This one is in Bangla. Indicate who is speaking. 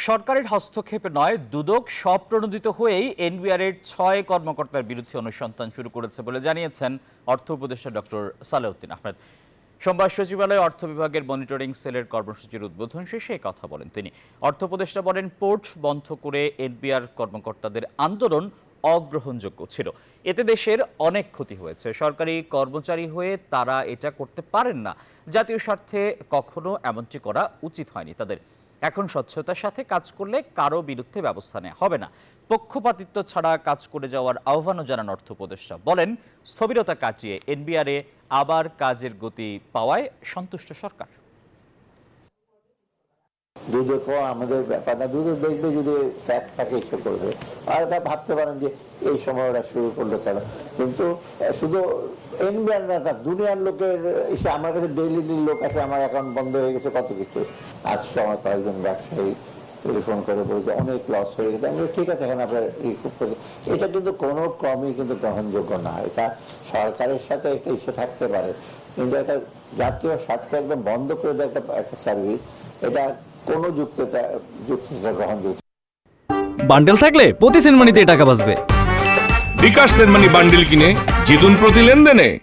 Speaker 1: সরকারের হস্তক্ষেপে নয়, দুদক স্বপ্রণোদিত হয়েই এনবিআর এর ৬ কর্মকর্তার বিরুদ্ধে অনুসন্ধান শুরু করেছে বলে জানিয়েছেন অর্থ উপদেষ্টা ডক্টর সালেউদ্দিন আহমেদ। সোমবার সচিবালয়ে অর্থ বিভাগের মনিটরিং সেলের কর্মসূচির উদ্বোধন শেষে এই কথা বলেন তিনি। অর্থ উপদেষ্টা বলেন, পোর্ট বন্ধ করে এনবিআর কর্মকর্তাদের আন্দোলন অগ্রহণযোগ্য ছিল। এতে দেশের অনেক ক্ষতি হয়েছে। সরকারি কর্মচারী হয়ে তারা এটা করতে পারেন না। জাতীয় স্বার্থে কখনো এমনটি করা উচিত হয়নি তাদের। এখন স্বচ্ছতার সাথে কাজ করলে কারো বিরুদ্ধে ব্যবস্থা নেওয়া হবে না। পক্ষপাতিত্ব ছাড়া কাজ করে যাওয়ার আহ্বানও জানান অর্থ উপদেষ্টা। বলেন, স্থবিরতা কাটিয়ে এনবিআরে আবার কাজের গতি পাওয়ায় সন্তুষ্ট সরকার।
Speaker 2: দুদকও আমাদের ব্যাপার না, দুদক দেখবে যদি ফ্যাক্ট থাকে ইস্যু করবে। আর এটা ভাবতে পারেন যে এই সময় ওরা শুরু করলো কেন, কিন্তু শুধু এনবিআর না, দুনিয়ার লোকের এসে আমার কাছে ডেইলি লোক আসে, আমার অ্যাকাউন্ট বন্ধ হয়ে গেছে কত কিছু। আজকে আমার কয়েকজন ব্যবসায়ী টেলিফোন করে বলছে অনেক লস হয়ে গেছে। আমি ঠিক আছে, এখন আপনার রিকুপ করে। এটা কিন্তু কোনো ক্রমেই কিন্তু গ্রহণযোগ্য না। এটা সরকারের সাথে একটা ইস্যু থাকতে পারে, কিন্তু একটা জাতীয় স্বার্থে একদম বন্ধ করে দেয় একটা সার্ভিস, এটা কোনো যুক্তিটা গ্রহণযোগ্য।
Speaker 3: বান্ডেল থাকলে প্রতি সেনমানিতে টাকা বাঁচবে।
Speaker 4: বিকাশ সেনমানি বান্ডেল কিনে জিতুন প্রতি লেনদেনে।